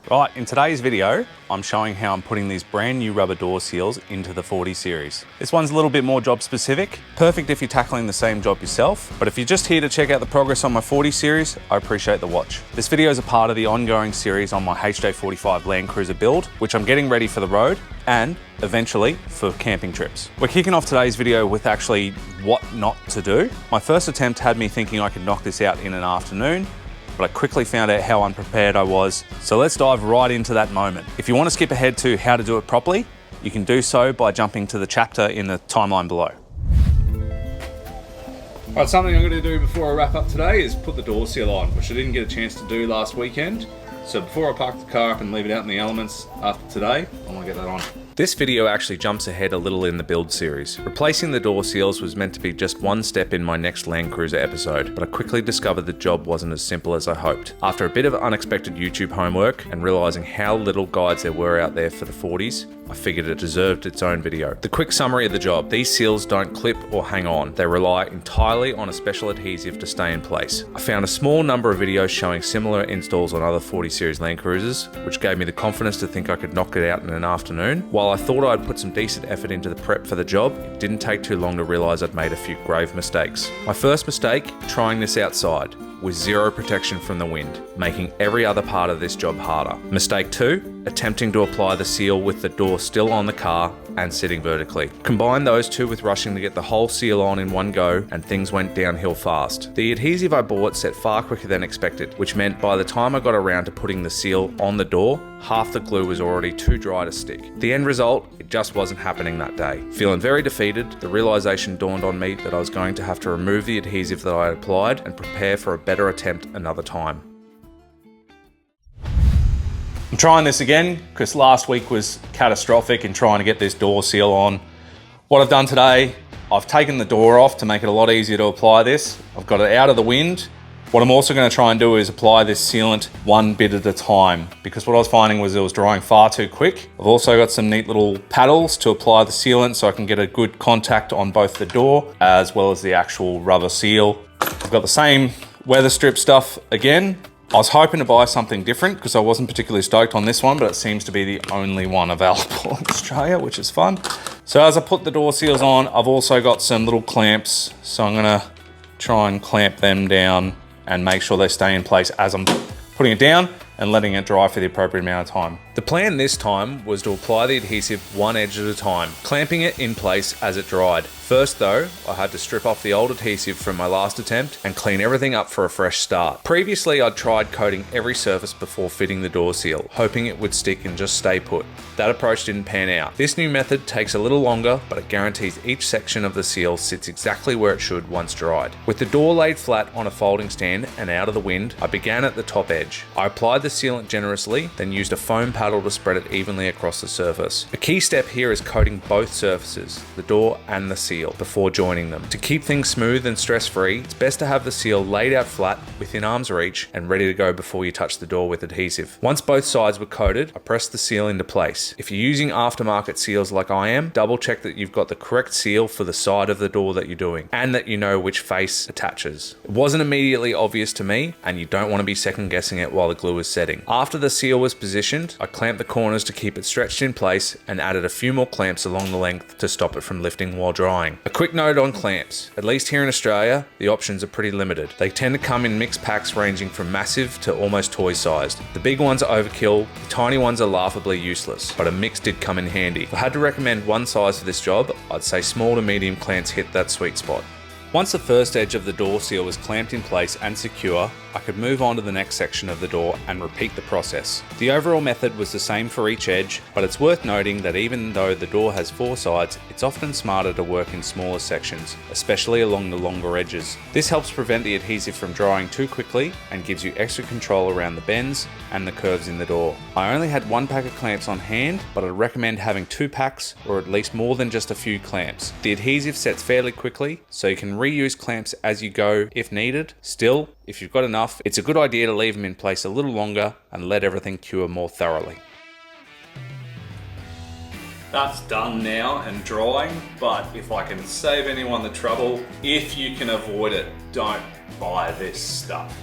Right, in today's video, I'm showing how I'm putting these brand new rubber door seals into the 40 series. This one's a little bit more job specific, perfect if you're tackling the same job yourself, but if you're just here to check out the progress on my 40 series, I appreciate the watch. This video is a part of the ongoing series on my HJ45 LandCruiser build, which I'm getting ready for the road and eventually for camping trips. We're kicking off today's video with actually what not to do. My first attempt had me thinking I could knock this out in an afternoon, but I quickly found out how unprepared I was. So let's dive right into that moment. If you want to skip ahead to how to do it properly, you can do so by jumping to the chapter in the timeline below. All right, something I'm going to do before I wrap up today is put the door seal on, which I didn't get a chance to do last weekend. So before I park the car up and leave it out in the elements after today, I want to get that on. This video actually jumps ahead a little in the build series. Replacing the door seals was meant to be just one step in my next LandCruiser episode, but I quickly discovered the job wasn't as simple as I hoped. After a bit of unexpected YouTube homework and realizing how little guides there were out there for the 40s, I figured it deserved its own video. The quick summary of the job: these seals don't clip or hang on. They rely entirely on a special adhesive to stay in place. I found a small number of videos showing similar installs on other 40 series LandCruisers, which gave me the confidence to think I could knock it out in an afternoon. While I thought I'd put some decent effort into the prep for the job, it didn't take too long to realize I'd made a few grave mistakes. My first mistake, trying this outside, with zero protection from the wind, making every other part of this job harder. Mistake 2, attempting to apply the seal with the door still on the car and sitting vertically. Combine those two with rushing to get the whole seal on in one go, and things went downhill fast. The adhesive I bought set far quicker than expected, which meant by the time I got around to putting the seal on the door, half the glue was already too dry to stick. The end result, it just wasn't happening that day. Feeling very defeated, the realization dawned on me that I was going to have to remove the adhesive that I had applied and prepare for a better attempt another time. I'm trying this again because last week was catastrophic in trying to get this door seal on. What I've done today, I've taken the door off to make it a lot easier to apply this. I've got it out of the wind. What I'm also going to try and do is apply this sealant one bit at a time, because what I was finding was it was drying far too quick. I've also got some neat little paddles to apply the sealant so I can get a good contact on both the door as well as the actual rubber seal. I've got the same Weatherstrip stuff again. I was hoping to buy something different because I wasn't particularly stoked on this one, but it seems to be the only one available in Australia, which is fun. So as I put the door seals on, I've also got some little clamps. So I'm gonna try and clamp them down and make sure they stay in place as I'm putting it down and letting it dry for the appropriate amount of time. The plan this time was to apply the adhesive one edge at a time, clamping it in place as it dried. First though, I had to strip off the old adhesive from my last attempt and clean everything up for a fresh start. Previously, I'd tried coating every surface before fitting the door seal, hoping it would stick and just stay put. That approach didn't pan out. This new method takes a little longer, but it guarantees each section of the seal sits exactly where it should once dried. With the door laid flat on a folding stand and out of the wind, I began at the top edge. I applied the sealant generously, then used a foam paddle to spread it evenly across the surface. A key step here is coating both surfaces, the door and the seal, before joining them. To keep things smooth and stress-free, it's best to have the seal laid out flat within arm's reach and ready to go before you touch the door with adhesive. Once both sides were coated, I pressed the seal into place. If you're using aftermarket seals like I am, double check that you've got the correct seal for the side of the door that you're doing, and that you know which face attaches. It wasn't immediately obvious to me, and you don't want to be second guessing it while the glue is setting. After the seal was positioned, I clamped the corners to keep it stretched in place and added a few more clamps along the length to stop it from lifting while drying. A quick note on clamps. At least here in Australia, the options are pretty limited. They tend to come in mixed packs ranging from massive to almost toy sized. The big ones are overkill, the tiny ones are laughably useless, but a mix did come in handy. If I had to recommend one size for this job, I'd say small to medium clamps hit that sweet spot. Once the first edge of the door seal was clamped in place and secure, I could move on to the next section of the door and repeat the process. The overall method was the same for each edge, but it's worth noting that even though the door has 4 sides, it's often smarter to work in smaller sections, especially along the longer edges. This helps prevent the adhesive from drying too quickly and gives you extra control around the bends and the curves in the door. I only had 1 pack of clamps on hand, but I'd recommend having 2 packs or at least more than just a few clamps. The adhesive sets fairly quickly, so you can reuse clamps as you go if needed. Still, if you've got enough, it's a good idea to leave them in place a little longer and let everything cure more thoroughly. That's done now and drying, but if I can save anyone the trouble, if you can avoid it, don't buy this stuff.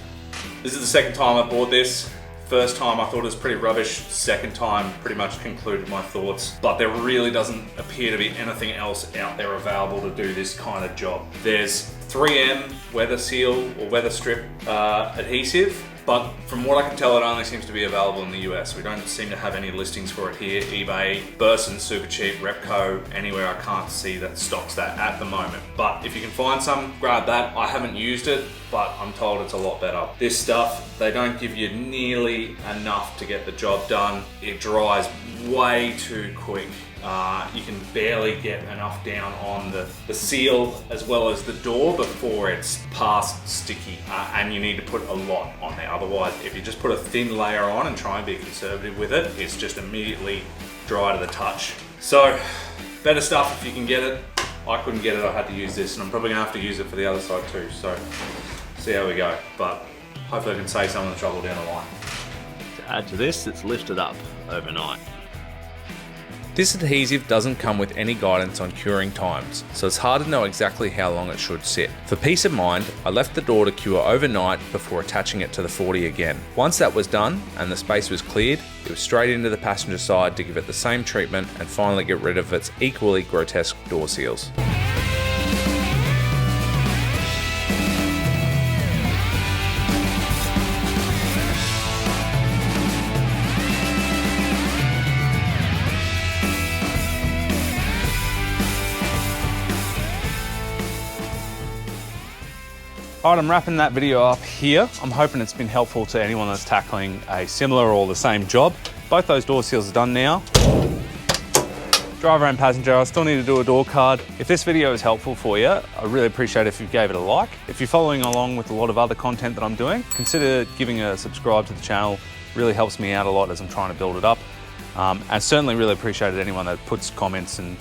This is the second time I bought this. First time I thought it was pretty rubbish. Second time pretty much concluded my thoughts. But there really doesn't appear to be anything else out there available to do this kind of job. There's 3M Weather Seal or Weatherstrip adhesive. But from what I can tell, it only seems to be available in the US. We don't seem to have any listings for it here. eBay, Burson, Supercheap, Repco, anywhere I can't see that stocks that at the moment. But if you can find some, grab that. I haven't used it, but I'm told it's a lot better. This stuff, they don't give you nearly enough to get the job done. It dries way too quick. You can barely get enough down on the seal as well as the door before it's past sticky, and you need to put a lot on there. Otherwise, if you just put a thin layer on and try and be conservative with it, it's just immediately dry to the touch. So better stuff if you can get it. I couldn't get it, I had to use this, and I'm probably gonna have to use it for the other side too. So see how we go, but hopefully I can save some of the trouble down the line. To add to this, it's lifted up overnight. This adhesive doesn't come with any guidance on curing times, so it's hard to know exactly how long it should sit. For peace of mind, I left the door to cure overnight before attaching it to the 40 again. Once that was done and the space was cleared, it was straight into the passenger side to give it the same treatment and finally get rid of its equally grotesque door seals. All right, I'm wrapping that video up here. I'm hoping it's been helpful to anyone that's tackling a similar or the same job. Both those door seals are done now. Driver and passenger, I still need to do a door card. If this video is helpful for you, I really appreciate it if you gave it a like. If you're following along with a lot of other content that I'm doing, consider giving a subscribe to the channel. Really helps me out a lot as I'm trying to build it up. And certainly really appreciated anyone that puts comments and,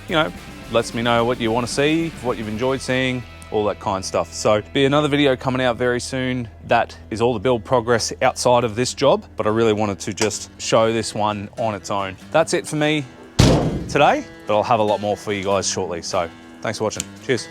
you know, lets me know what you want to see, what you've enjoyed seeing, all that kind of stuff. So be another video coming out very soon. That is all the build progress outside of this job, but I really wanted to just show this one on its own. That's it for me today, but I'll have a lot more for you guys shortly. So thanks for watching. Cheers.